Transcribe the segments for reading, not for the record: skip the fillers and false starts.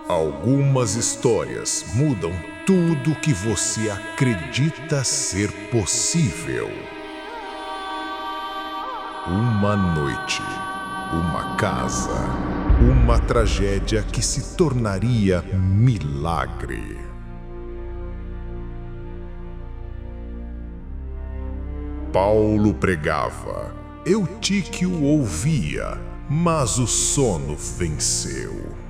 Algumas histórias mudam tudo que você acredita ser possível. Uma noite, uma casa, uma tragédia que se tornaria milagre. Paulo pregava, Eutíquio ouvia, mas o sono venceu.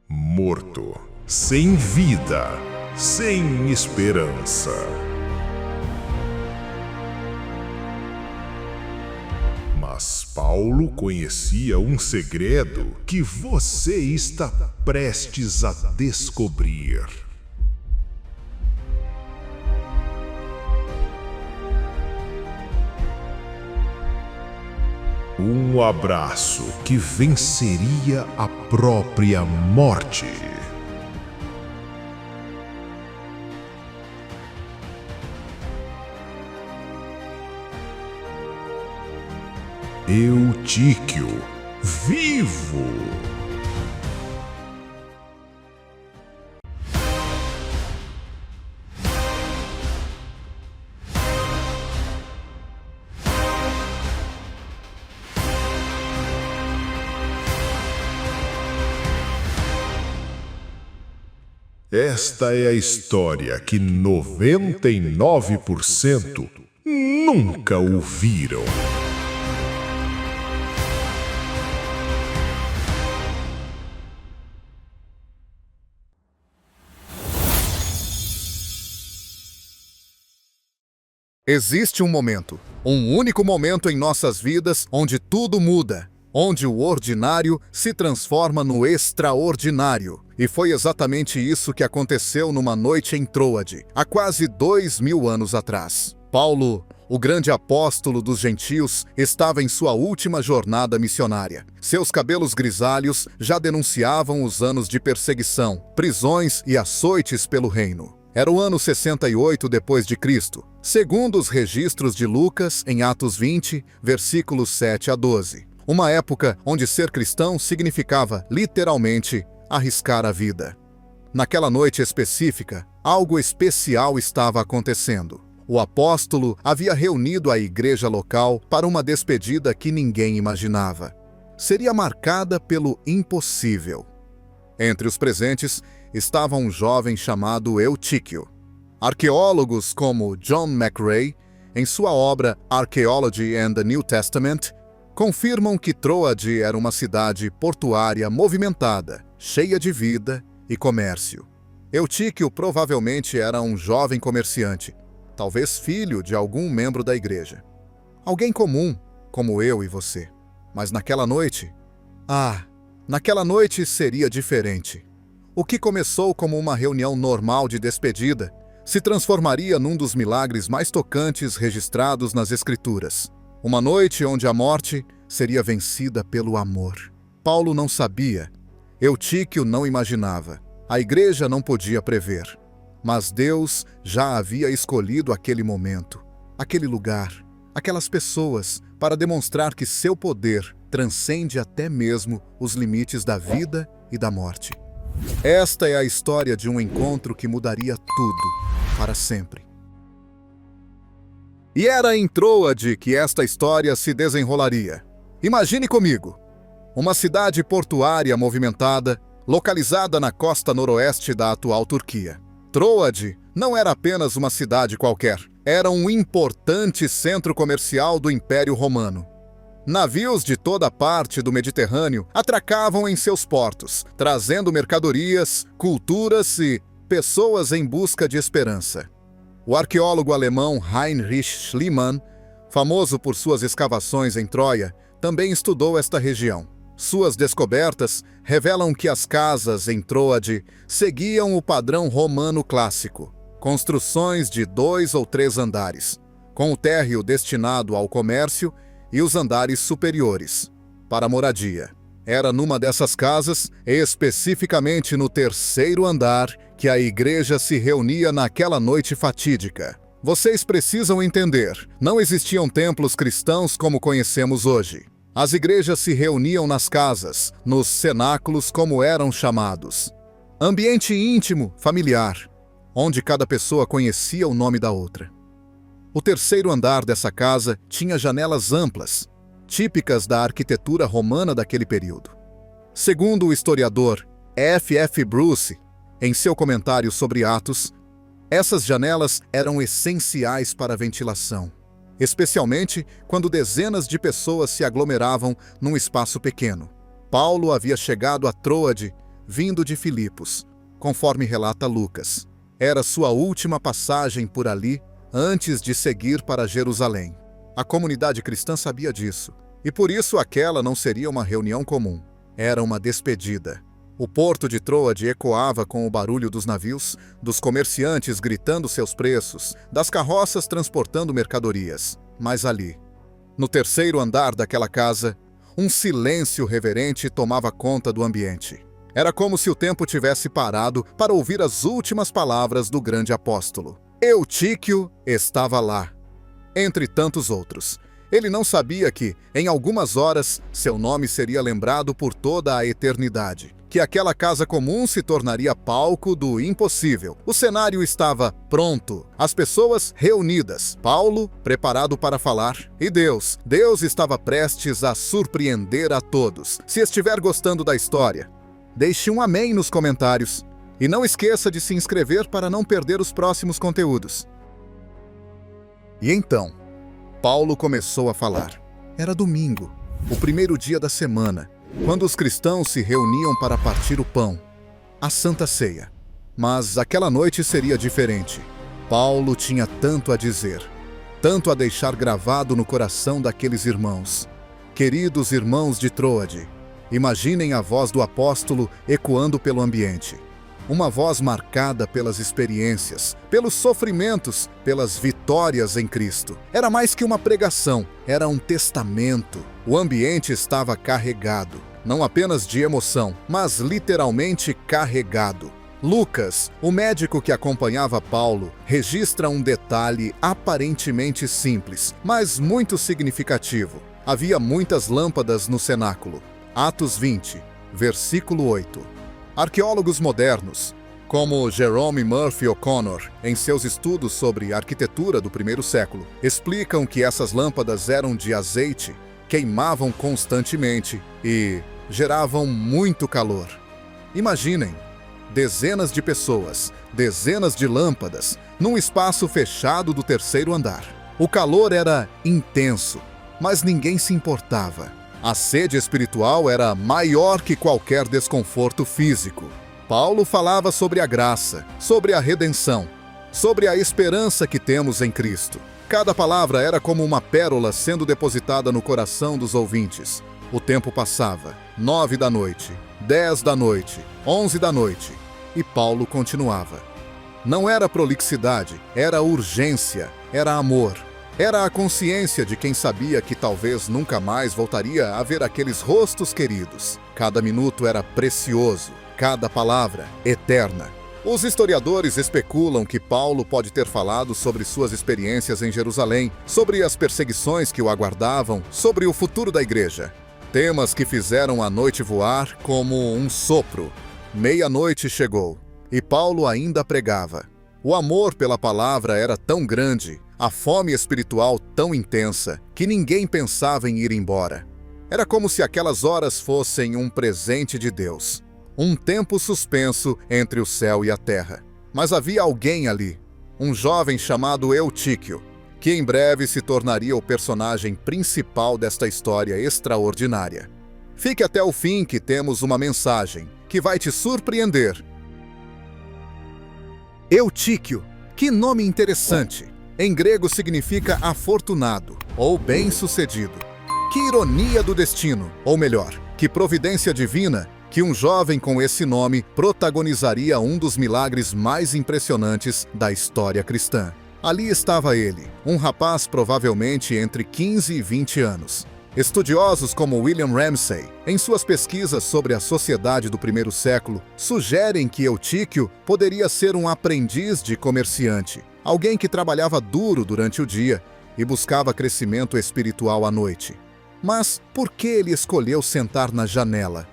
Morto, sem vida, sem esperança. Mas Paulo conhecia um segredo que você está prestes a descobrir. Um abraço que venceria a própria morte. Eutíquio, vivo! Esta é a história que 99% nunca ouviram. Existe um momento, um único momento em nossas vidas onde tudo muda, onde o ordinário se transforma no extraordinário. E foi exatamente isso que aconteceu numa noite em Troade, há quase 2000 anos atrás. Paulo, o grande apóstolo dos gentios, estava em sua última jornada missionária. Seus cabelos grisalhos já denunciavam os anos de perseguição, prisões e açoites pelo reino. Era o ano 68 depois de Cristo, segundo os registros de Lucas em Atos 20, versículos 7 a 12. Uma época onde ser cristão significava, literalmente, arriscar a vida. Naquela noite específica, algo especial estava acontecendo. O apóstolo havia reunido a igreja local para uma despedida que ninguém imaginava. Seria marcada pelo impossível. Entre os presentes estava um jovem chamado Eutíquio. Arqueólogos como John McRae, em sua obra Archaeology and the New Testament, confirmam que Troade era uma cidade portuária movimentada, cheia de vida e comércio. Eutíquio provavelmente era um jovem comerciante, talvez filho de algum membro da igreja. Alguém comum, como eu e você. Mas naquela noite seria diferente. O que começou como uma reunião normal de despedida se transformaria num dos milagres mais tocantes registrados nas Escrituras. Uma noite onde a morte seria vencida pelo amor. Paulo não sabia, Eutíquio não imaginava, a igreja não podia prever. Mas Deus já havia escolhido aquele momento, aquele lugar, aquelas pessoas para demonstrar que seu poder transcende até mesmo os limites da vida e da morte. Esta é a história de um encontro que mudaria tudo, para sempre. E era em Troade que esta história se desenrolaria. Imagine comigo, uma cidade portuária movimentada, localizada na costa noroeste da atual Turquia. Troade não era apenas uma cidade qualquer, era um importante centro comercial do Império Romano. Navios de toda parte do Mediterrâneo atracavam em seus portos, trazendo mercadorias, culturas e pessoas em busca de esperança. O arqueólogo alemão Heinrich Schliemann, famoso por suas escavações em Troia, também estudou esta região. Suas descobertas revelam que as casas em Troade seguiam o padrão romano clássico, construções de 2 ou 3 andares, com o térreo destinado ao comércio e os andares superiores. para moradia. Era numa dessas casas, especificamente no terceiro andar, que a igreja se reunia naquela noite fatídica. Vocês precisam entender, não existiam templos cristãos como conhecemos hoje. As igrejas se reuniam nas casas, nos cenáculos como eram chamados. Ambiente íntimo, familiar, onde cada pessoa conhecia o nome da outra. O terceiro andar dessa casa tinha janelas amplas, típicas da arquitetura romana daquele período. Segundo o historiador F.F. Bruce, em seu comentário sobre Atos, essas janelas eram essenciais para a ventilação, especialmente quando dezenas de pessoas se aglomeravam num espaço pequeno. Paulo havia chegado a Troade, vindo de Filipos, conforme relata Lucas. Era sua última passagem por ali antes de seguir para Jerusalém. A comunidade cristã sabia disso, e por isso aquela não seria uma reunião comum. Era uma despedida. O porto de Troade ecoava com o barulho dos navios, dos comerciantes gritando seus preços, das carroças transportando mercadorias. Mas ali, no terceiro andar daquela casa, um silêncio reverente tomava conta do ambiente. Era como se o tempo tivesse parado para ouvir as últimas palavras do grande apóstolo. Eutíquio estava lá, entre tantos outros. Ele não sabia que, em algumas horas, seu nome seria lembrado por toda a eternidade. Que aquela casa comum se tornaria palco do impossível. O cenário estava pronto, as pessoas reunidas, Paulo preparado para falar, e Deus estava prestes a surpreender a todos. Se estiver gostando da história, deixe um amém nos comentários. E não esqueça de se inscrever para não perder os próximos conteúdos. E então, Paulo começou a falar. Era domingo, o primeiro dia da semana, quando os cristãos se reuniam para partir o pão, a Santa Ceia. Mas aquela noite seria diferente. Paulo tinha tanto a dizer, tanto a deixar gravado no coração daqueles irmãos. Queridos irmãos de Troade, imaginem a voz do apóstolo ecoando pelo ambiente. Uma voz marcada pelas experiências, pelos sofrimentos, pelas vitórias em Cristo. Era mais que uma pregação, era um testamento. O ambiente estava carregado, não apenas de emoção, mas literalmente carregado. Lucas, o médico que acompanhava Paulo, registra um detalhe aparentemente simples, mas muito significativo. Havia muitas lâmpadas no cenáculo. Atos 20, versículo 8. Arqueólogos modernos, como Jerome Murphy O'Connor, em seus estudos sobre arquitetura do primeiro século, explicam que essas lâmpadas eram de azeite, queimavam constantemente e geravam muito calor. Imaginem, dezenas de pessoas, dezenas de lâmpadas, num espaço fechado do terceiro andar. O calor era intenso, mas ninguém se importava. A sede espiritual era maior que qualquer desconforto físico. Paulo falava sobre a graça, sobre a redenção, sobre a esperança que temos em Cristo. Cada palavra era como uma pérola sendo depositada no coração dos ouvintes. O tempo passava. 9 da noite, 10 da noite, 11 da noite. E Paulo continuava. Não era prolixidade, era urgência, era amor. Era a consciência de quem sabia que talvez nunca mais voltaria a ver aqueles rostos queridos. Cada minuto era precioso, cada palavra eterna. Os historiadores especulam que Paulo pode ter falado sobre suas experiências em Jerusalém, sobre as perseguições que o aguardavam, sobre o futuro da igreja. Temas que fizeram a noite voar como um sopro. Meia-noite chegou, e Paulo ainda pregava. O amor pela palavra era tão grande, a fome espiritual tão intensa, que ninguém pensava em ir embora. Era como se aquelas horas fossem um presente de Deus. Um tempo suspenso entre o céu e a terra. Mas havia alguém ali, um jovem chamado Eutíquio, que em breve se tornaria o personagem principal desta história extraordinária. Fique até o fim que temos uma mensagem que vai te surpreender. Eutíquio, que nome interessante! Em grego significa afortunado ou bem-sucedido. Que ironia do destino, ou melhor, que providência divina, que um jovem com esse nome protagonizaria um dos milagres mais impressionantes da história cristã. Ali estava ele, um rapaz provavelmente entre 15 e 20 anos. Estudiosos como William Ramsay, em suas pesquisas sobre a sociedade do primeiro século, sugerem que Eutíquio poderia ser um aprendiz de comerciante, alguém que trabalhava duro durante o dia e buscava crescimento espiritual à noite. Mas por que ele escolheu sentar na janela?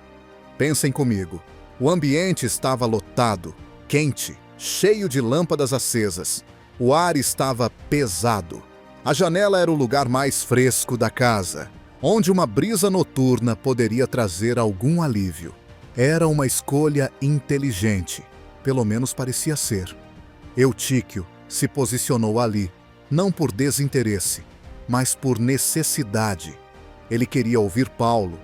Pensem comigo. O ambiente estava lotado, quente, cheio de lâmpadas acesas. O ar estava pesado. A janela era o lugar mais fresco da casa, onde uma brisa noturna poderia trazer algum alívio. Era uma escolha inteligente, pelo menos parecia ser. Eutíquio se posicionou ali, não por desinteresse, mas por necessidade. Ele queria ouvir Paulo.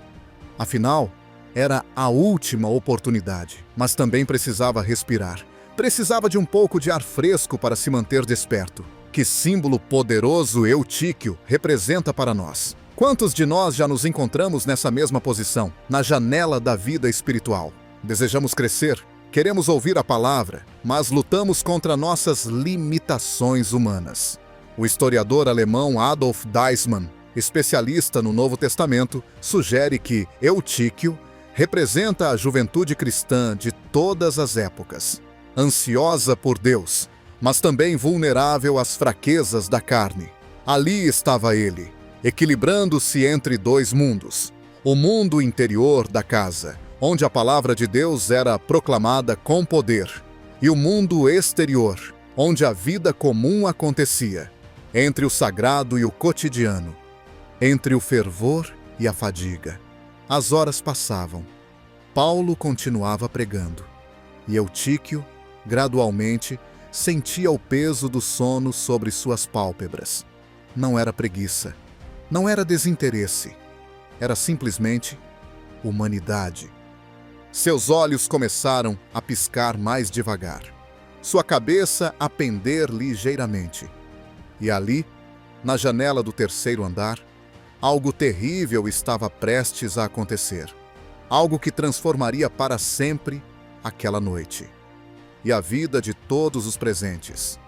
Afinal, era a última oportunidade, mas também precisava respirar. Precisava de um pouco de ar fresco para se manter desperto. Que símbolo poderoso Eutíquio representa para nós. Quantos de nós já nos encontramos nessa mesma posição, na janela da vida espiritual? Desejamos crescer, queremos ouvir a palavra, mas lutamos contra nossas limitações humanas. O historiador alemão Adolf Deismann, especialista no Novo Testamento, sugere que Eutíquio representa a juventude cristã de todas as épocas, ansiosa por Deus, mas também vulnerável às fraquezas da carne. Ali estava ele, equilibrando-se entre dois mundos: o mundo interior da casa, onde a palavra de Deus era proclamada com poder, e o mundo exterior, onde a vida comum acontecia, entre o sagrado e o cotidiano, entre o fervor e a fadiga. As horas passavam. Paulo continuava pregando, e Eutíquio, gradualmente, sentia o peso do sono sobre suas pálpebras. Não era preguiça, não era desinteresse, era simplesmente humanidade. Seus olhos começaram a piscar mais devagar, sua cabeça a pender ligeiramente. E ali, na janela do terceiro andar, algo terrível estava prestes a acontecer. Algo que transformaria para sempre aquela noite e a vida de todos os presentes.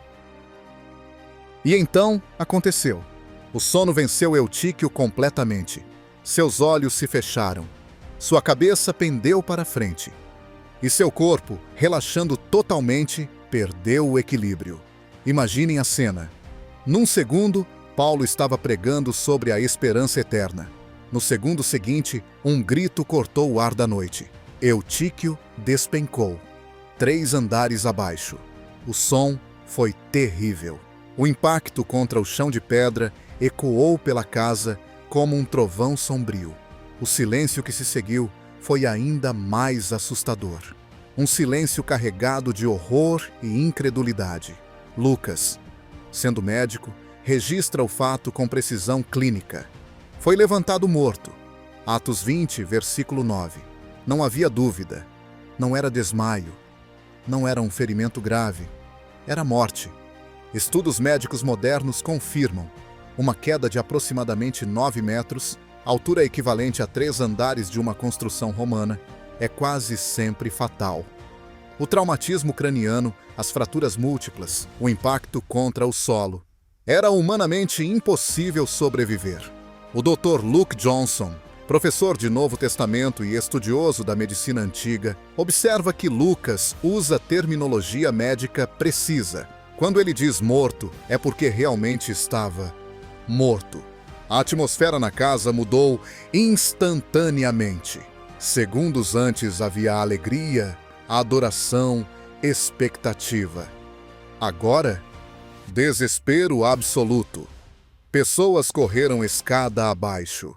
E então aconteceu. O sono venceu Eutíquio completamente. Seus olhos se fecharam. Sua cabeça pendeu para frente. E seu corpo, relaxando totalmente, perdeu o equilíbrio. Imaginem a cena. Num segundo, Paulo estava pregando sobre a esperança eterna. No segundo seguinte, um grito cortou o ar da noite. Eutíquio despencou, 3 andares abaixo. O som foi terrível. O impacto contra o chão de pedra ecoou pela casa como um trovão sombrio. O silêncio que se seguiu foi ainda mais assustador. Um silêncio carregado de horror e incredulidade. Lucas, sendo médico, registra o fato com precisão clínica. Foi levantado morto. Atos 20, versículo 9. Não havia dúvida. Não era desmaio. Não era um ferimento grave. Era morte. Estudos médicos modernos confirmam uma queda de aproximadamente 9 metros, altura equivalente a 3 andares de uma construção romana, é quase sempre fatal. O traumatismo craniano, as fraturas múltiplas, o impacto contra o solo. Era humanamente impossível sobreviver. O Dr. Luke Johnson, professor de Novo Testamento e estudioso da medicina antiga, observa que Lucas usa terminologia médica precisa. Quando ele diz morto, é porque realmente estava morto. A atmosfera na casa mudou instantaneamente. Segundos antes havia alegria, adoração, expectativa. Agora, desespero absoluto. Pessoas correram escada abaixo.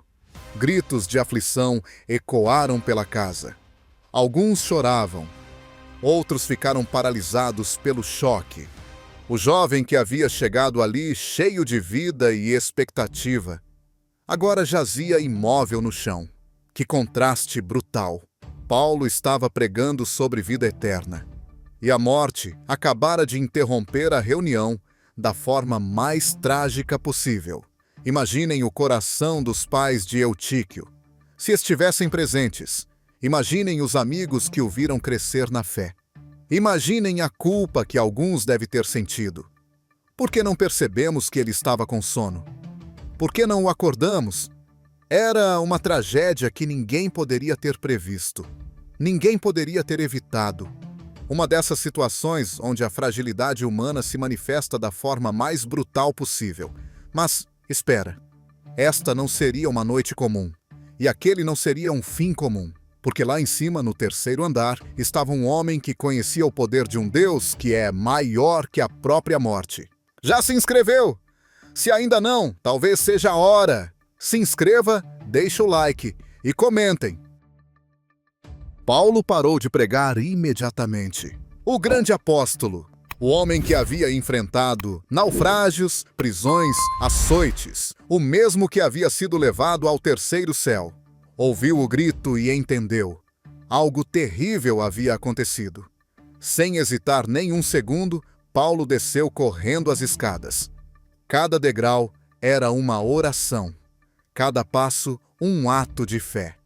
Gritos de aflição ecoaram pela casa. Alguns choravam. Outros ficaram paralisados pelo choque. O jovem que havia chegado ali cheio de vida e expectativa, agora jazia imóvel no chão. Que contraste brutal! Paulo estava pregando sobre vida eterna. E a morte acabara de interromper a reunião da forma mais trágica possível. Imaginem o coração dos pais de Eutíquio. Se estivessem presentes, imaginem os amigos que o viram crescer na fé. Imaginem a culpa que alguns devem ter sentido. Por que não percebemos que ele estava com sono? Por que não o acordamos? Era uma tragédia que ninguém poderia ter previsto. Ninguém poderia ter evitado. Uma dessas situações onde a fragilidade humana se manifesta da forma mais brutal possível. Mas, espera, esta não seria uma noite comum. E aquele não seria um fim comum. Porque lá em cima, no terceiro andar, estava um homem que conhecia o poder de um Deus que é maior que a própria morte. Já se inscreveu? Se ainda não, talvez seja a hora. Se inscreva, deixe o like e comentem. Paulo parou de pregar imediatamente. O grande apóstolo, o homem que havia enfrentado naufrágios, prisões, açoites, o mesmo que havia sido levado ao terceiro céu, ouviu o grito e entendeu. Algo terrível havia acontecido. Sem hesitar nem um segundo, Paulo desceu correndo as escadas. Cada degrau era uma oração. Cada passo, um ato de fé.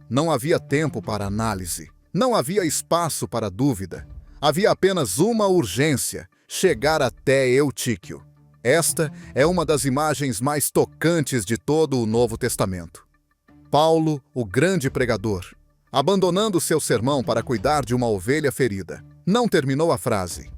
Não havia tempo para análise. Não havia espaço para dúvida. Havia apenas uma urgência: chegar até Eutíquio. Esta é uma das imagens mais tocantes de todo o Novo Testamento. Paulo, o grande pregador, abandonando seu sermão para cuidar de uma ovelha ferida, não terminou a frase.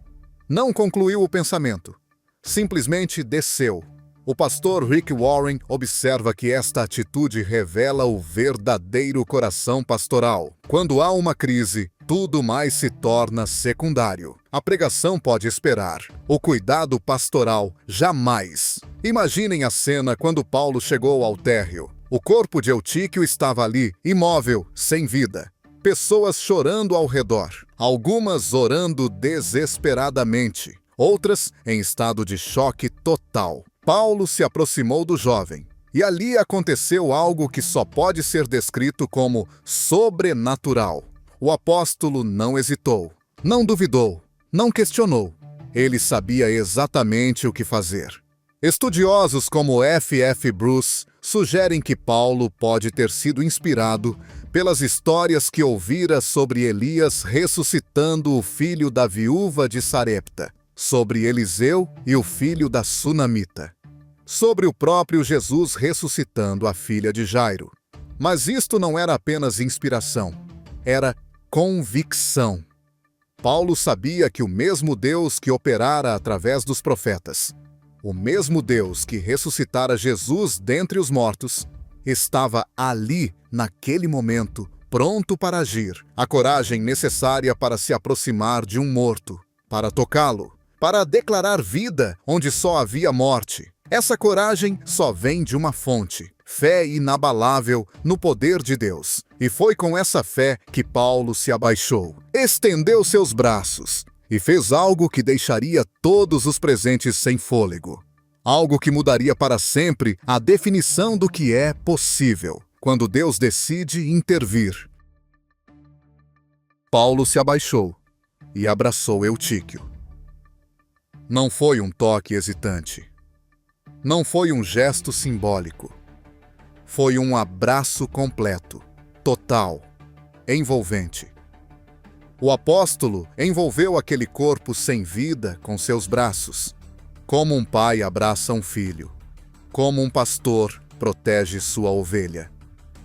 Não concluiu o pensamento. Simplesmente desceu. O pastor Rick Warren observa que esta atitude revela o verdadeiro coração pastoral. Quando há uma crise, tudo mais se torna secundário. A pregação pode esperar. O cuidado pastoral, jamais. Imaginem a cena quando Paulo chegou ao térreo. O corpo de Eutíquio estava ali, imóvel, sem vida. Pessoas chorando ao redor. Algumas orando desesperadamente. Outras em estado de choque total. Paulo se aproximou do jovem. E ali aconteceu algo que só pode ser descrito como sobrenatural. O apóstolo não hesitou, não duvidou, não questionou. Ele sabia exatamente o que fazer. Estudiosos como F.F. Bruce sugerem que Paulo pode ter sido inspirado pelas histórias que ouvira sobre Elias ressuscitando o filho da viúva de Sarepta, sobre Eliseu e o filho da Sunamita, sobre o próprio Jesus ressuscitando a filha de Jairo. Mas isto não era apenas inspiração, era convicção. Paulo sabia que o mesmo Deus que operara através dos profetas, o mesmo Deus que ressuscitara Jesus dentre os mortos, estava ali, naquele momento, pronto para agir. A coragem necessária para se aproximar de um morto, para tocá-lo, para declarar vida onde só havia morte. Essa coragem só vem de uma fonte: fé inabalável no poder de Deus. E foi com essa fé que Paulo se abaixou, estendeu seus braços e fez algo que deixaria todos os presentes sem fôlego. Algo que mudaria para sempre a definição do que é possível, quando Deus decide intervir. Paulo se abaixou e abraçou Eutíquio. Não foi um toque hesitante. Não foi um gesto simbólico. Foi um abraço completo, total, envolvente. O apóstolo envolveu aquele corpo sem vida com seus braços, como um pai abraça um filho, como um pastor protege sua ovelha.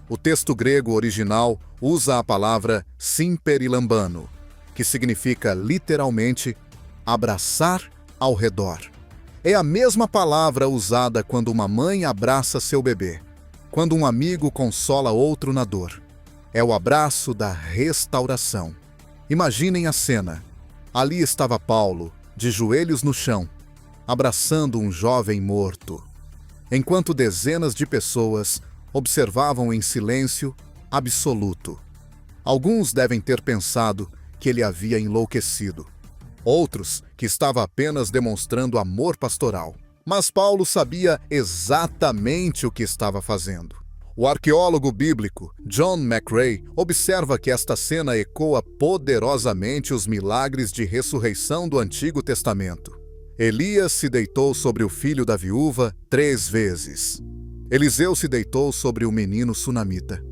O texto grego original usa a palavra simperilambano, que significa literalmente abraçar ao redor. É a mesma palavra usada quando uma mãe abraça seu bebê, quando um amigo consola outro na dor. É o abraço da restauração. Imaginem a cena. Ali estava Paulo, de joelhos no chão, abraçando um jovem morto, enquanto dezenas de pessoas observavam em silêncio absoluto. Alguns devem ter pensado que ele havia enlouquecido. Outros que estava apenas demonstrando amor pastoral. Mas Paulo sabia exatamente o que estava fazendo. O arqueólogo bíblico John McRae observa que esta cena ecoa poderosamente os milagres de ressurreição do Antigo Testamento. Elias se deitou sobre o filho da viúva 3 vezes. Eliseu se deitou sobre o menino sunamita.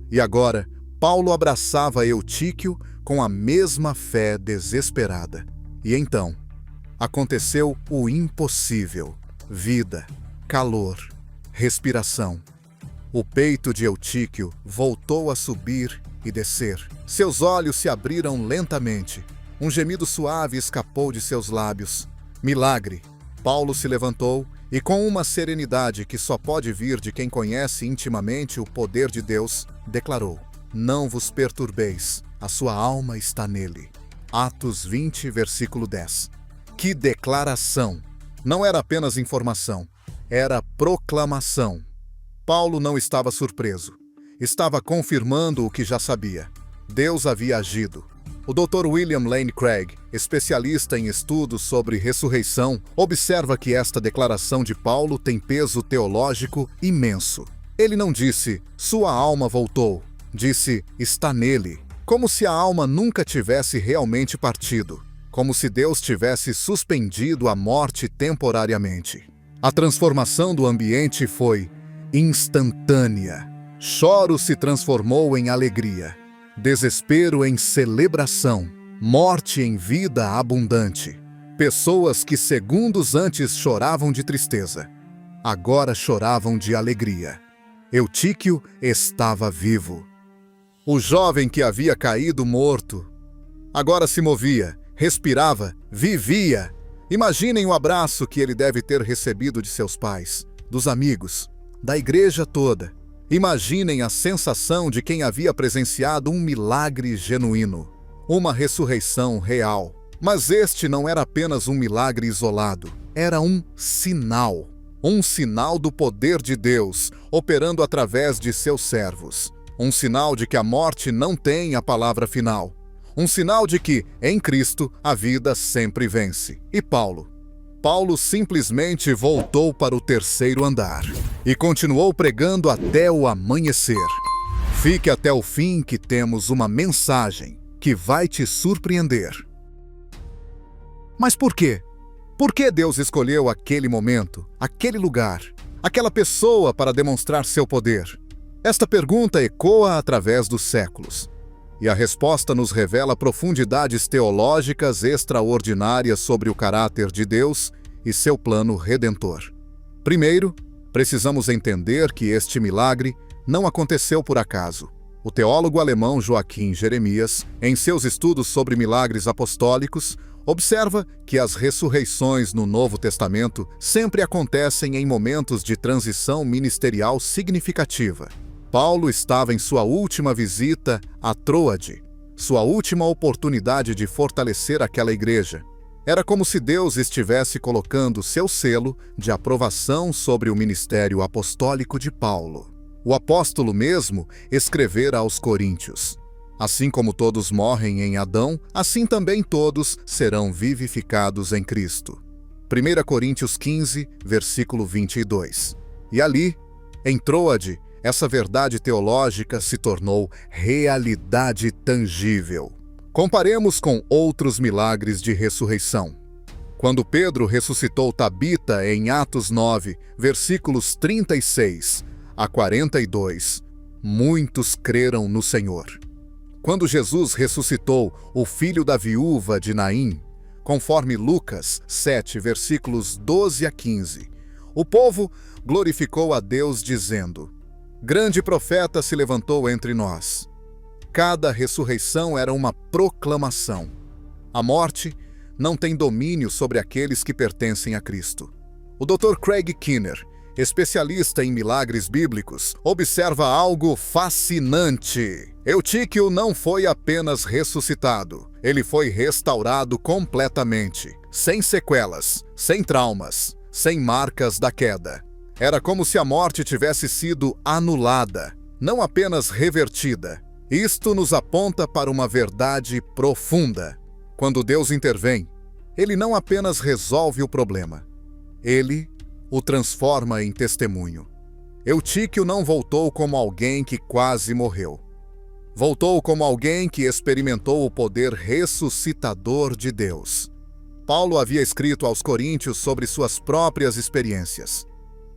E agora, Paulo abraçava Eutíquio com a mesma fé desesperada. E então, aconteceu o impossível: vida, calor, respiração. O peito de Eutíquio voltou a subir e descer. Seus olhos se abriram lentamente. Um gemido suave escapou de seus lábios. Milagre! Paulo se levantou e, com uma serenidade que só pode vir de quem conhece intimamente o poder de Deus, declarou: Não vos perturbeis, a sua alma está nele. Atos 20, versículo 10. Que declaração! Não era apenas informação, era proclamação. Paulo não estava surpreso. Estava confirmando o que já sabia. Deus havia agido. O Dr. William Lane Craig, especialista em estudos sobre ressurreição, observa que esta declaração de Paulo tem peso teológico imenso. Ele não disse, sua alma voltou. Disse, está nele. Como se a alma nunca tivesse realmente partido. Como se Deus tivesse suspendido a morte temporariamente. A transformação do ambiente foi instantânea. Choro se transformou em alegria. Desespero em celebração, morte em vida abundante. Pessoas que segundos antes choravam de tristeza, agora choravam de alegria. Eutíquio estava vivo. O jovem que havia caído morto, agora se movia, respirava, vivia. Imaginem o abraço que ele deve ter recebido de seus pais, dos amigos, da igreja toda. Imaginem a sensação de quem havia presenciado um milagre genuíno, uma ressurreição real. Mas este não era apenas um milagre isolado, era um sinal do poder de Deus operando através de seus servos. Um sinal de que a morte não tem a palavra final. Um sinal de que, em Cristo, a vida sempre vence. E Paulo simplesmente voltou para o terceiro andar e continuou pregando até o amanhecer. Fique até o fim que temos uma mensagem que vai te surpreender. Mas por quê? Por que Deus escolheu aquele momento, aquele lugar, aquela pessoa para demonstrar seu poder? Esta pergunta ecoa através dos séculos. E a resposta nos revela profundidades teológicas extraordinárias sobre o caráter de Deus e seu plano redentor. Primeiro, precisamos entender que este milagre não aconteceu por acaso. O teólogo alemão Joaquim Jeremias, em seus estudos sobre milagres apostólicos, observa que as ressurreições no Novo Testamento sempre acontecem em momentos de transição ministerial significativa. Paulo estava em sua última visita a Troade, sua última oportunidade de fortalecer aquela igreja. Era como se Deus estivesse colocando seu selo de aprovação sobre o ministério apostólico de Paulo. O apóstolo mesmo escrevera aos Coríntios: assim como todos morrem em Adão, assim também todos serão vivificados em Cristo. 1 Coríntios 15, versículo 22. E ali, em Troade, essa verdade teológica se tornou realidade tangível. Comparemos com outros milagres de ressurreição. Quando Pedro ressuscitou Tabita em Atos 9, versículos 36 a 42, muitos creram no Senhor. Quando Jesus ressuscitou o filho da viúva de Naim, conforme Lucas 7, versículos 12 a 15, o povo glorificou a Deus dizendo: grande profeta se levantou entre nós. Cada ressurreição era uma proclamação. A morte não tem domínio sobre aqueles que pertencem a Cristo. O Dr. Craig Keener, especialista em milagres bíblicos, observa algo fascinante. Eutíquio não foi apenas ressuscitado, ele foi restaurado completamente, sem sequelas, sem traumas, sem marcas da queda. Era como se a morte tivesse sido anulada, não apenas revertida. Isto nos aponta para uma verdade profunda. Quando Deus intervém, Ele não apenas resolve o problema, Ele o transforma em testemunho. Eutíquio não voltou como alguém que quase morreu. Voltou como alguém que experimentou o poder ressuscitador de Deus. Paulo havia escrito aos Coríntios sobre suas próprias experiências.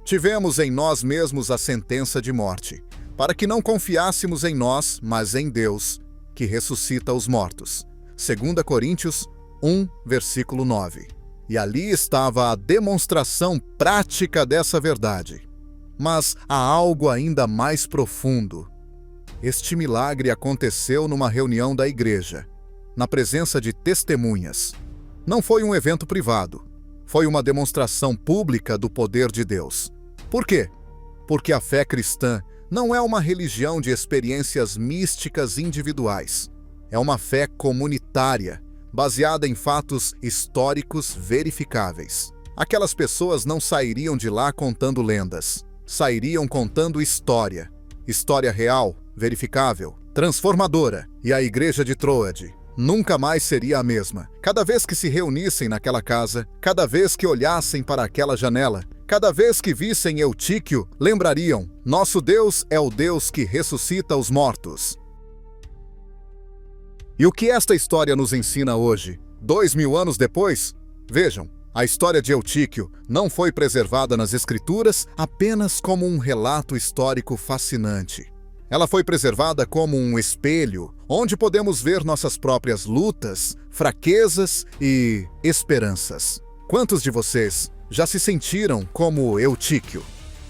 Tivemos em nós mesmos a sentença de morte, para que não confiássemos em nós, mas em Deus, que ressuscita os mortos. 2 Coríntios 1, versículo 9. E ali estava a demonstração prática dessa verdade. mas há algo ainda mais profundo. Este milagre aconteceu numa reunião da igreja, na presença de testemunhas. Não foi um evento privado, foi uma demonstração pública do poder de Deus. Por quê? Porque a fé cristã não é uma religião de experiências místicas individuais. É uma fé comunitária, baseada em fatos históricos verificáveis. Aquelas pessoas não sairiam de lá contando lendas, sairiam contando história. História real, verificável, transformadora. E a igreja de Troade nunca mais seria a mesma. Cada vez que se reunissem naquela casa, cada vez que olhassem para aquela janela, cada vez que vissem Eutíquio, lembrariam: nosso Deus é o Deus que ressuscita os mortos. E o que esta história nos ensina hoje, 2000 anos depois? Vejam, a história de Eutíquio não foi preservada nas Escrituras apenas como um relato histórico fascinante. Ela foi preservada como um espelho, onde podemos ver nossas próprias lutas, fraquezas e esperanças. Quantos de vocês já se sentiram como Eutíquio,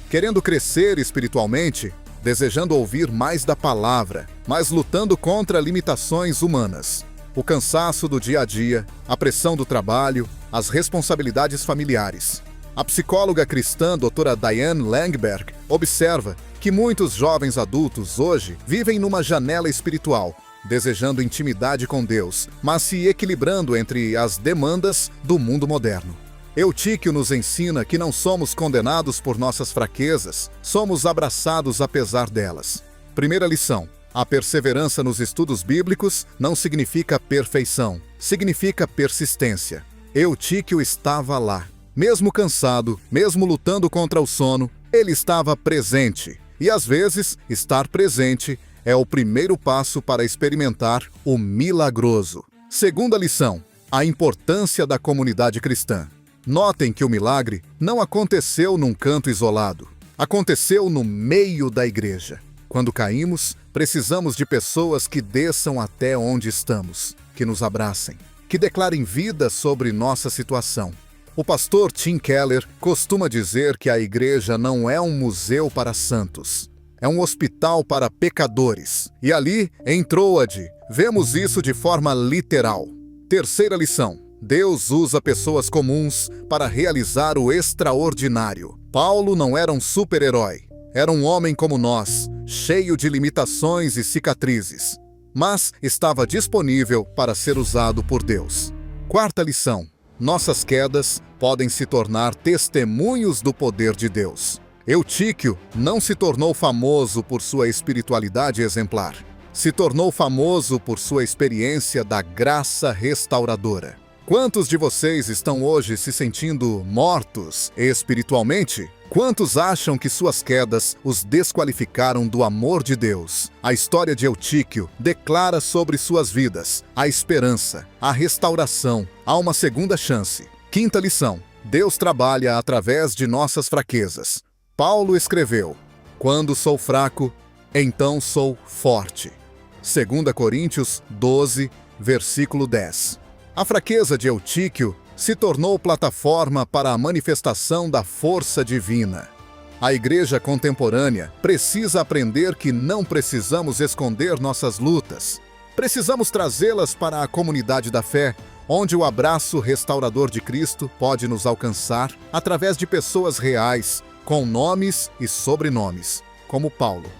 querendo crescer espiritualmente, desejando ouvir mais da palavra, mas lutando contra limitações humanas? O cansaço do dia a dia, a pressão do trabalho, as responsabilidades familiares. A psicóloga cristã doutora Diane Langberg observa que muitos jovens adultos hoje vivem numa janela espiritual, desejando intimidade com Deus, mas se equilibrando entre as demandas do mundo moderno. Eutíquio nos ensina que não somos condenados por nossas fraquezas, somos abraçados apesar delas. Primeira lição: a perseverança nos estudos bíblicos não significa perfeição, significa persistência. Eutíquio estava lá. Mesmo cansado, mesmo lutando contra o sono, ele estava presente. E às vezes, estar presente é o primeiro passo para experimentar o milagroso. Segunda lição: a importância da comunidade cristã. Notem que o milagre não aconteceu num canto isolado. Aconteceu no meio da igreja. Quando caímos, precisamos de pessoas que desçam até onde estamos, que nos abracem, que declarem vida sobre nossa situação. O pastor Tim Keller costuma dizer que a igreja não é um museu para santos, é um hospital para pecadores. E ali, em Troade, vemos isso de forma literal. Terceira lição: Deus usa pessoas comuns para realizar o extraordinário. Paulo não era um super-herói. Era um homem como nós, cheio de limitações e cicatrizes, mas estava disponível para ser usado por Deus. Quarta lição: nossas quedas podem se tornar testemunhos do poder de Deus. Eutíquio não se tornou famoso por sua espiritualidade exemplar. Se tornou famoso por sua experiência da graça restauradora. Quantos de vocês estão hoje se sentindo mortos espiritualmente? Quantos acham que suas quedas os desqualificaram do amor de Deus? A história de Eutíquio declara sobre suas vidas a esperança, a restauração, há uma segunda chance. Quinta lição: Deus trabalha através de nossas fraquezas. Paulo escreveu: quando sou fraco, então sou forte. 2 Coríntios 12, versículo 10. A fraqueza de Eutíquio se tornou plataforma para a manifestação da força divina. A igreja contemporânea precisa aprender que não precisamos esconder nossas lutas. Precisamos trazê-las para a comunidade da fé, onde o abraço restaurador de Cristo pode nos alcançar através de pessoas reais, com nomes e sobrenomes, como Paulo.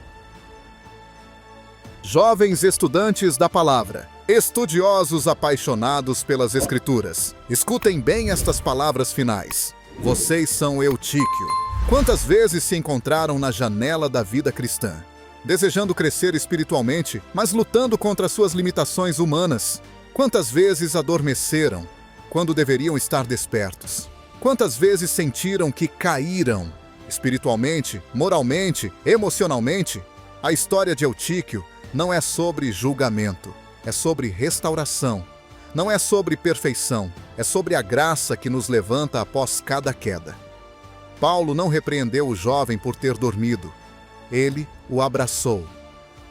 Jovens estudantes da palavra, estudiosos apaixonados pelas Escrituras, escutem bem estas palavras finais. Vocês são Eutíquio. Quantas vezes se encontraram na janela da vida cristã, desejando crescer espiritualmente, mas lutando contra suas limitações humanas? Quantas vezes adormeceram, quando deveriam estar despertos? Quantas vezes sentiram que caíram, espiritualmente, moralmente, emocionalmente? A história de Eutíquio não é sobre julgamento, é sobre restauração. Não é sobre perfeição, é sobre a graça que nos levanta após cada queda. Paulo não repreendeu o jovem por ter dormido. Ele o abraçou.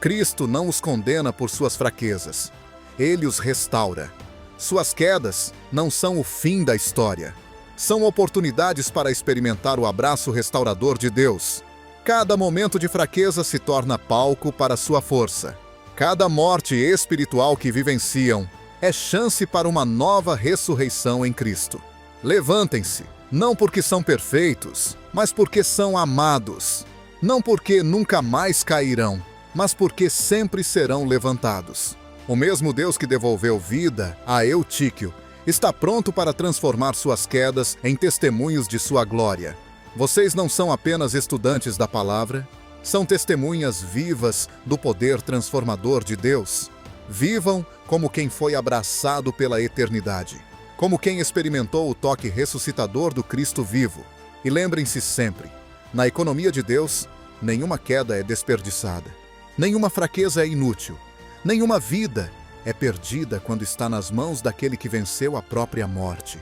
Cristo não os condena por suas fraquezas. Ele os restaura. Suas quedas não são o fim da história. São oportunidades para experimentar o abraço restaurador de Deus. Cada momento de fraqueza se torna palco para sua força. Cada morte espiritual que vivenciam é chance para uma nova ressurreição em Cristo. Levantem-se, não porque são perfeitos, mas porque são amados. Não porque nunca mais cairão, mas porque sempre serão levantados. O mesmo Deus que devolveu vida a Eutíquio está pronto para transformar suas quedas em testemunhos de sua glória. Vocês não são apenas estudantes da palavra, são testemunhas vivas do poder transformador de Deus. Vivam como quem foi abraçado pela eternidade, como quem experimentou o toque ressuscitador do Cristo vivo. E lembrem-se sempre, na economia de Deus, nenhuma queda é desperdiçada, nenhuma fraqueza é inútil, nenhuma vida é perdida quando está nas mãos daquele que venceu a própria morte.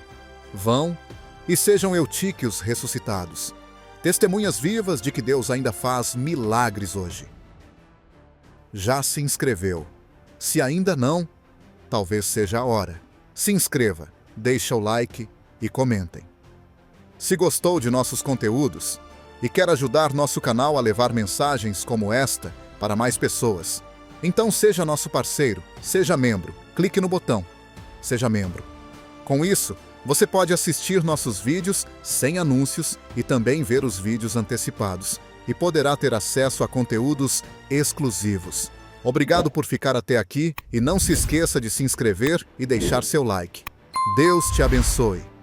Vão e sejam Eutíquios ressuscitados, testemunhas vivas de que Deus ainda faz milagres hoje. Já se inscreveu? Se ainda não, talvez seja a hora. Se inscreva, deixa o like e comentem. Se gostou de nossos conteúdos e quer ajudar nosso canal a levar mensagens como esta para mais pessoas, então seja nosso parceiro, seja membro, clique no botão Seja Membro. Com isso, você pode assistir nossos vídeos sem anúncios e também ver os vídeos antecipados, e poderá ter acesso a conteúdos exclusivos. Obrigado por ficar até aqui e não se esqueça de se inscrever e deixar seu like. Deus te abençoe.